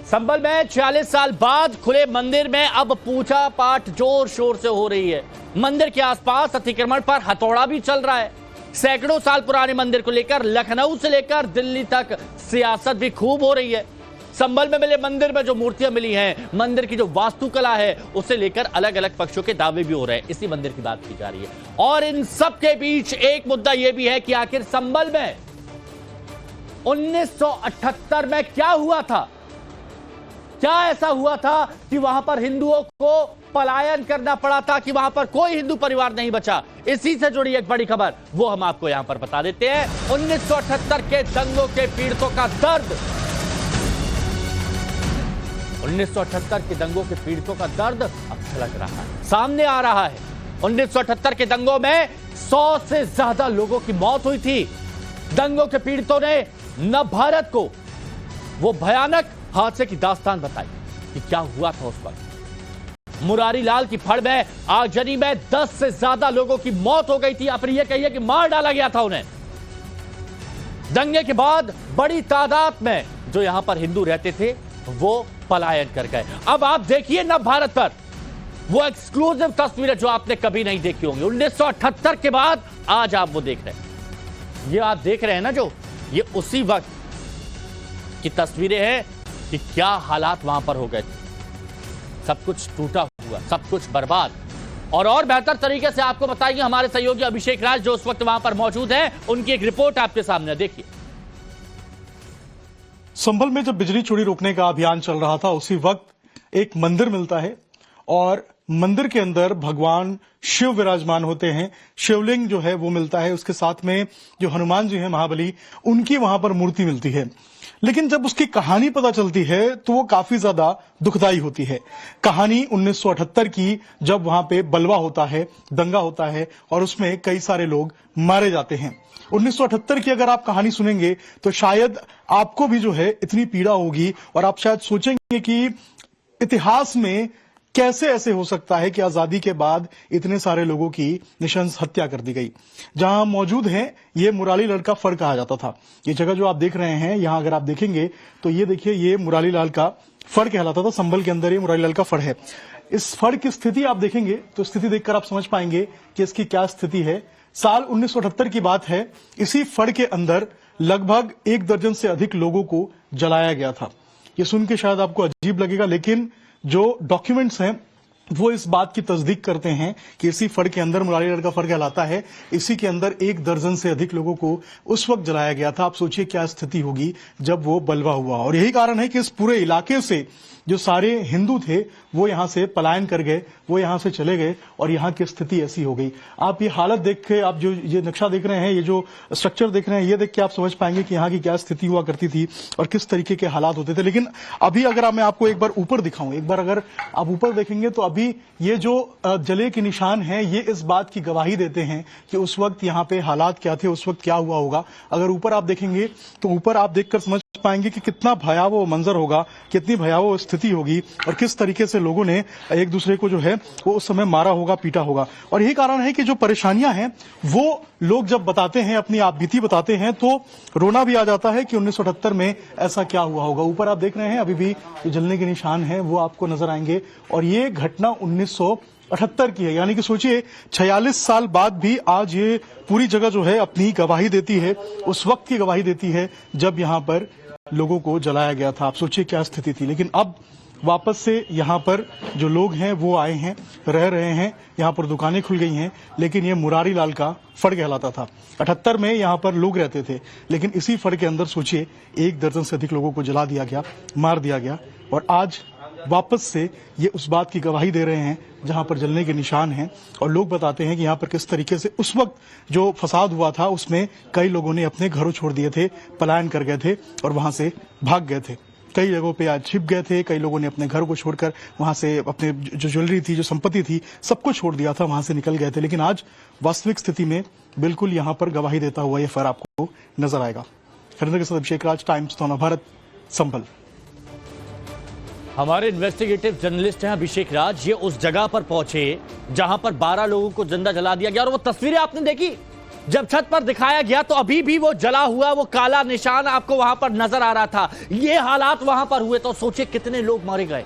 संभल में 46 साल बाद खुले मंदिर में अब पूजा पाठ जोर शोर से हो रही है। मंदिर के आसपास अतिक्रमण पर हथौड़ा भी चल रहा है। सैकड़ों साल पुराने मंदिर को लेकर लखनऊ से लेकर दिल्ली तक सियासत भी खूब हो रही है। संभल में मिले मंदिर में जो मूर्तियां मिली हैं, मंदिर की जो वास्तुकला है, उसे लेकर अलग अलग पक्षों के दावे भी हो रहे हैं। इसी मंदिर की बात की जा रही है और इन सब के बीच एक मुद्दा यह भी है कि आखिर संभल में 1978 में क्या हुआ था। क्या ऐसा हुआ था कि वहां पर हिंदुओं को पलायन करना पड़ा था, कि वहां पर कोई हिंदू परिवार नहीं बचा। इसी से जुड़ी एक बड़ी खबर वो हम आपको यहां पर बता देते हैं। 1978 के दंगों के पीड़ितों का दर्द, 1978 के दंगों के पीड़ितों का दर्द अब झलक रहा है, सामने आ रहा है। 1978 के दंगों में 100 से ज्यादा लोगों की मौत हुई थी। दंगों के पीड़ितों ने नव भारत को वो भयानक हादसे की दास्तान बताई कि क्या हुआ था उस वक्त। मुरारी लाल की फड़ में आगजनी में 10 से ज्यादा लोगों की मौत हो गई थी, या फिर यह कहिए कि मार डाला गया था उन्हें। दंगे के बाद बड़ी तादाद में जो यहां पर हिंदू रहते थे वो पलायन कर गए। अब आप देखिए नव भारत पर वो एक्सक्लूसिव तस्वीरें जो आपने कभी नहीं देखी होंगी। 1978 के बाद आज आप वो देख रहे हैं। ये आप देख रहे हैं ना, जो ये उसी वक्त की तस्वीरें हैं कि क्या हालात वहां पर हो गए थे। सब कुछ टूटा हुआ, सब कुछ बर्बाद। और बेहतर तरीके से आपको बताएंगे हमारे सहयोगी अभिषेक राज, जो उस वक्त वहां पर मौजूद हैं। उनकी एक रिपोर्ट आपके सामने देखिए। संभल में जब बिजली चोरी रोकने का अभियान चल रहा था, उसी वक्त एक मंदिर मिलता है और मंदिर के अंदर भगवान शिव विराजमान होते हैं। शिवलिंग जो है वो मिलता है, उसके साथ में जो हनुमान जी हैं महाबली, उनकी वहां पर मूर्ति मिलती है। लेकिन जब उसकी कहानी पता चलती है तो वो काफी ज्यादा दुखदाई होती है। कहानी 1978 की, जब वहां पे बलवा होता है, दंगा होता है और उसमें कई सारे लोग मारे जाते हैं। 1978 की अगर आप कहानी सुनेंगे तो शायद आपको भी जो है इतनी पीड़ा होगी और आप शायद सोचेंगे कि इतिहास में कैसे ऐसे हो सकता है कि आजादी के बाद इतने सारे लोगों की निशंस हत्या कर दी गई। जहां मौजूद हैं, ये मुरारी लाल का फड़ कहा जाता था। ये जगह जो आप देख रहे हैं, यहां अगर आप देखेंगे तो ये देखिए, ये मुरारी लाल का फड़ कहलाता था। संभल के अंदर ये मुरारी लाल का फड़ है। इस फड़ की स्थिति आप देखेंगे तो स्थिति देखकर आप समझ पाएंगे कि इसकी क्या स्थिति है। साल 1978 की बात है। इसी फड़ के अंदर लगभग 1 दर्जन से अधिक लोगों को जलाया गया था। ये सुन के शायद आपको अजीब लगेगा, लेकिन जो डॉक्यूमेंट्स हैं वो इस बात की तस्दीक करते हैं कि इसी फड़ के अंदर, मुरारी लाल का फड़ कहलाता है, इसी के अंदर 1 दर्जन से अधिक लोगों को उस वक्त जलाया गया था। आप सोचिए क्या स्थिति होगी जब वो बलवा हुआ। और यही कारण है कि इस पूरे इलाके से जो सारे हिंदू थे वो यहां से पलायन कर गए, वो यहां से चले गए और यहां की स्थिति ऐसी हो गई। आप ये हालत देख के, आप जो ये नक्शा देख रहे हैं, ये जो स्ट्रक्चर देख रहे हैं, ये देख के आप समझ पाएंगे कि यहाँ की क्या स्थिति हुआ करती थी और किस तरीके के हालात होते थे। लेकिन अभी अगर मैं आपको एक बार ऊपर दिखाऊं, एक बार अगर आप ऊपर देखेंगे तो अभी ये जो जले के निशान हैं, ये इस बात की गवाही देते हैं कि उस वक्त यहाँ पे हालात क्या थे, उस वक्त क्या हुआ होगा। अगर ऊपर आप देखेंगे तो ऊपर आप देखकर समझ पाएंगे कि कितना भयावह मंजर होगा, कितनी भयावह स्थिति होगी और किस तरीके से लोगों ने एक दूसरे को जो है वो उस समय मारा होगा, पीटा होगा। और यही कारण है कि जो परेशानियां हैं वो लोग जब बताते हैं, अपनी आपबीती बताते हैं, तो रोना भी आ जाता है कि 1978 में ऐसा क्या हुआ होगा। ऊपर आप देख रहे हैं अभी भी जलने के निशान हैं, वो आपको नजर आएंगे। और ये घटना 1978 की है, यानी कि सोचिए 46 साल बाद भी आज ये पूरी जगह जो है अपनी गवाही देती है, उस वक्त की गवाही देती है जब यहाँ पर लोगों को जलाया गया था। आप सोचिए क्या स्थिति थी। लेकिन अब वापस से यहाँ पर जो लोग हैं वो आए हैं, रह रहे हैं, यहाँ पर दुकानें खुल गई हैं। लेकिन ये मुरारी लाल का फड़ कहलाता था। 78 में यहाँ पर लोग रहते थे, लेकिन इसी फड़ के अंदर सोचिए 1 दर्जन से अधिक लोगों को जला दिया गया, मार दिया गया। और आज वापस से ये उस बात की गवाही दे रहे हैं जहां पर जलने के निशान हैं। और लोग बताते हैं कि यहाँ पर किस तरीके से उस वक्त जो फसाद हुआ था उसमें कई लोगों ने अपने घरों छोड़ दिए थे, पलायन कर गए थे और वहां से भाग गए थे। कई जगहों पे आज छिप गए थे, कई लोगों ने अपने घर को छोड़कर वहां से अपने जो ज्वेलरी थी, जो संपत्ति थी, सबको छोड़ दिया था, वहां से निकल गए थे। लेकिन आज वास्तविक स्थिति में बिल्कुल यहाँ पर गवाही देता हुआ ये फर आपको नजर आएगा। हरिंदर के साथ अभिषेक राज, टाइम्स नव भारत, संभल। हमारे इन्वेस्टिगेटिव जर्नलिस्ट हैं अभिषेक राज। ये उस जगह पर पहुंचे जहां पर 12 लोगों को जिंदा जला दिया गया और वो तस्वीरें आपने देखी जब छत पर दिखाया गया तो अभी भी वो जला हुआ वो काला निशान आपको वहां पर नजर आ रहा था। ये हालात वहां पर हुए तो सोचिए कितने लोग मारे गए।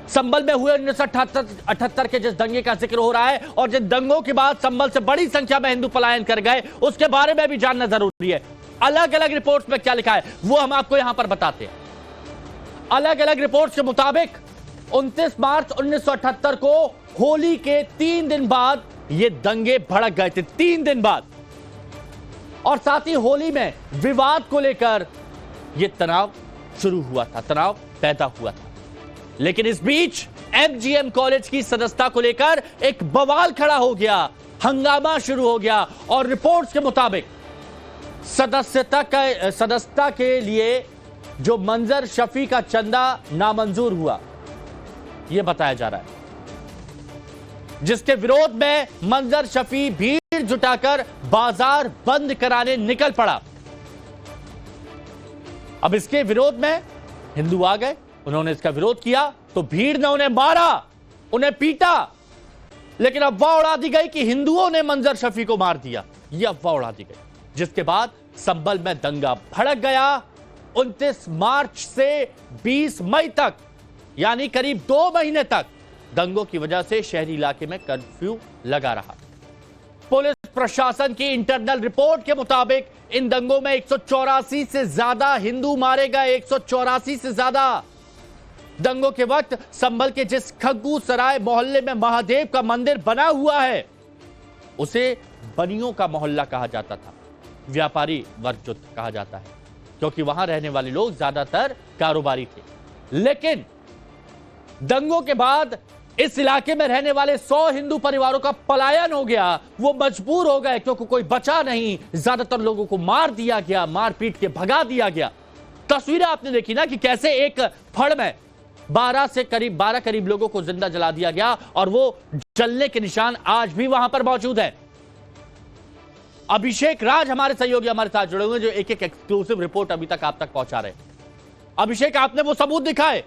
संभल में हुए 1978 के जिस दंगे का जिक्र हो रहा है और जिन दंगों के बाद संभल से बड़ी संख्या में हिंदू पलायन कर गए, उसके बारे में भी जानना जरूरी है। अलग अलग रिपोर्ट्स में क्या लिखा है वो हम आपको यहां पर बताते हैं। अलग अलग रिपोर्ट्स के मुताबिक 29 मार्च 1978 को होली के 3 दिन बाद ये दंगे भड़क गए थे, 3 दिन बाद। और साथ ही होली में विवाद को लेकर यह तनाव शुरू हुआ था, तनाव पैदा हुआ था। लेकिन इस बीच एमजीएम कॉलेज की सदस्यता को लेकर एक बवाल खड़ा हो गया, हंगामा शुरू हो गया और रिपोर्ट्स के मुताबिक सदस्यता के लिए जो मंजर शफी का चंदा नामंजूर हुआ, यह बताया जा रहा है, जिसके विरोध में मंजर शफी भीड़ जुटाकर बाजार बंद कराने निकल पड़ा। अब इसके विरोध में हिंदू आ गए, उन्होंने इसका विरोध किया तो भीड़ ने उन्हें मारा, उन्हें पीटा। लेकिन अफवाह उड़ा दी गई कि हिंदुओं ने मंजर शफी को मार दिया, यह अफवाह उड़ा दी गई, जिसके बाद संभल में दंगा भड़क गया। 29 मार्च से 20 मई तक यानी करीब 2 महीने तक दंगों की वजह से शहरी इलाके में कर्फ्यू लगा रहा। पुलिस प्रशासन की इंटरनल रिपोर्ट के मुताबिक इन दंगों में 184 से ज्यादा हिंदू मारे गए, 184 से ज्यादा। दंगों के वक्त संभल के जिस खग्गू सराय मोहल्ले में महादेव का मंदिर बना हुआ है, उसे बनियों का मोहल्ला कहा जाता था, व्यापारी वर्ग जो कहा जाता है, क्योंकि वहां रहने वाले लोग ज्यादातर कारोबारी थे। लेकिन दंगों के बाद इस इलाके में रहने वाले 100 हिंदू परिवारों का पलायन हो गया। वो मजबूर हो गए क्योंकि कोई बचा नहीं, ज्यादातर लोगों को मार दिया गया, मार पीट के भगा दिया गया। तस्वीरें आपने देखी ना कि कैसे एक फड़ में 12 करीब लोगों को जिंदा जला दिया गया और वो जलने के निशान आज भी वहां पर मौजूद है। अभिषेक राज हमारे सहयोगी हमारे साथ जुड़े हुए जो एक एक एक्सक्लूसिव रिपोर्ट अभी तक आप तक पहुंचा रहे हैं। अभिषेक, आपने वो सबूत दिखाए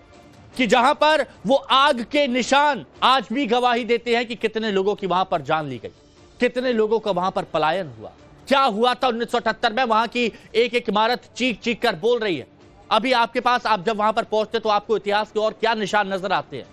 कि जहां पर वो आग के निशान आज भी गवाही देते हैं कि कितने लोगों की वहां पर जान ली गई, कितने लोगों का वहां पर पलायन हुआ, क्या हुआ था 1978 में। वहां की एक एक इमारत चीख चीख कर बोल रही है। अभी आपके पास, आप जब वहां पर पहुंचते तो आपको इतिहास के और क्या निशान नजर आते हैं?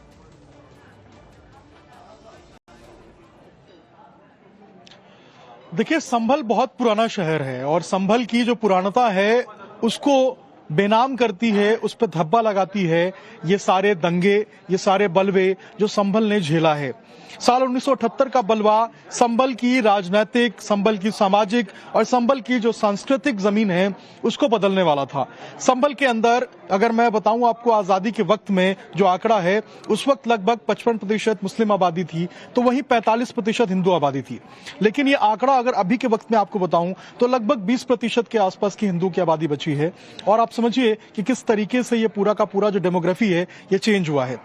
देखिए, संभल बहुत पुराना शहर है और संभल की जो पुरानता है उसको बेनाम करती है, उस पर धब्बा लगाती है ये सारे दंगे, ये सारे बलवे जो संभल ने झेला है। साल 1978 का बलवा संभल की राजनीतिक, संभल की सामाजिक और संभल की जो सांस्कृतिक जमीन है उसको बदलने वाला था। संभल के अंदर अगर मैं बताऊं आपको, आजादी के वक्त में जो आंकड़ा है, उस वक्त लगभग 55% मुस्लिम आबादी थी, तो वहीं 45% हिंदू आबादी थी। लेकिन ये आंकड़ा अगर अभी के वक्त में आपको बताऊं तो लगभग 20% के आसपास की हिंदू की आबादी बची है। और आप समझिए कि किस तरीके से ये पूरा का पूरा जो डेमोग्राफी है ये चेंज हुआ है।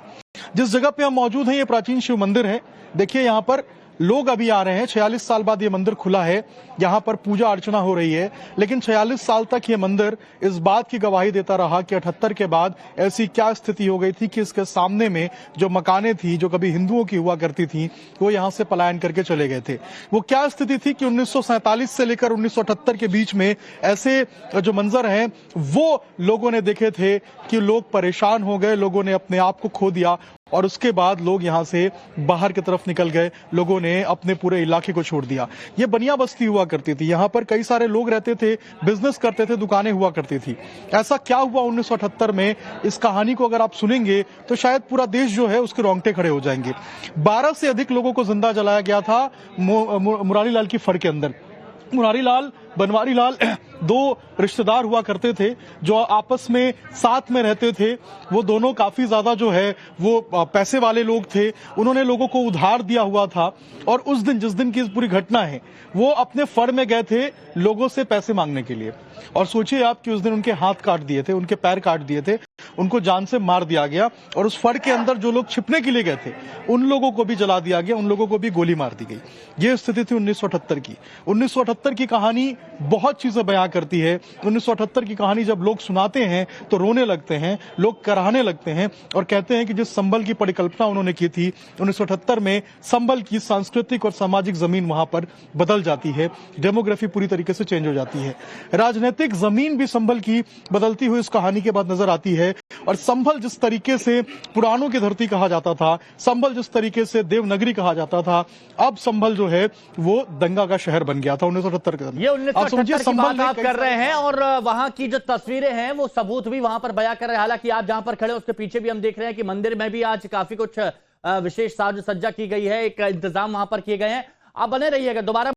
जिस जगह पे हम मौजूद हैं ये प्राचीन शिव मंदिर है। देखिए यहाँ पर लोग अभी आ रहे हैं, 46 साल बाद ये मंदिर खुला है, यहाँ पर पूजा अर्चना हो रही है। लेकिन 46 साल तक ये मंदिर इस बात की गवाही देता रहा कि 78 के बाद ऐसी क्या स्थिति हो गई थी कि इसके सामने में जो मकानें थी जो कभी हिंदुओं की हुआ करती थी वो यहाँ से पलायन करके चले गए थे। वो क्या स्थिति थी कि 1947 से लेकर 1978 के बीच में ऐसे जो मंजर हैं वो लोगों ने देखे थे कि लोग परेशान हो गए, लोगों ने अपने आप को खो दिया और उसके बाद लोग यहां से बाहर की तरफ निकल गए, लोगों ने अपने पूरे इलाके को छोड़ दिया। ये बनिया बस्ती हुआ करती थी, यहाँ पर कई सारे लोग रहते थे, बिजनेस करते थे, दुकानें हुआ करती थी। ऐसा क्या हुआ 1978 में, इस कहानी को अगर आप सुनेंगे तो शायद पूरा देश जो है उसके रोंगटे खड़े हो जाएंगे। 12 से अधिक लोगों को जिंदा जलाया गया था मुरारी लाल की फड़ के अंदर। मुरारी लाल, बनवारी लाल, 2 रिश्तेदार हुआ करते थे जो आपस में साथ में रहते थे। वो दोनों काफी ज्यादा जो है वो पैसे वाले लोग थे, उन्होंने लोगों को उधार दिया हुआ था। और उस दिन, जिस दिन की इस पूरी घटना है, वो अपने फड़ में गए थे लोगों से पैसे मांगने के लिए। और सोचिए आप कि उस दिन उनके हाथ काट दिए थे, उनके पैर काट दिए थे, उनको जान से मार दिया गया। और उस फड़ के अंदर जो लोग छिपने के लिए गए थे उन लोगों को भी जला दिया गया, उन लोगों को भी गोली मार दी गई। ये स्थिति थी 1978 की। 1978 की कहानी बहुत चीजें बयां करती है। 1978 की कहानी जब लोग सुनाते हैं तो रोने लगते हैं, लोग कराहने लगते हैं और कहते हैं कि जिस संभल की परिकल्पना उन्होंने की थी 1978 में, संभल की सांस्कृतिक और सामाजिक जमीन वहां पर बदल जाती है, डेमोग्राफी पूरी तरीके से चेंज हो जाती है। राजनीतिक जमीन भी संभल की बदलती हुई इस कहानी के बाद नजर आती है। और संभल जिस तरीके से पुराणों की धरती कहा जाता था, संभल जिस तरीके से देवनगरी कहा जाता था, अब संभल जो है वो दंगा का शहर बन गया था 1978 के अंदर। ये 1978 की बात आप कर रहे हैं और वहां की जो तस्वीरें हैं वो सबूत भी वहां पर बयां कर रहे हैं। हालांकि आप जहां पर खड़े हैं उसके पीछे भी हम देख रहे हैं कि मंदिर में भी आज काफी कुछ विशेष साज सज्जा की गई है, एक इंतजाम वहां पर किए गए हैं। आप बने रहिएगा, दोबारा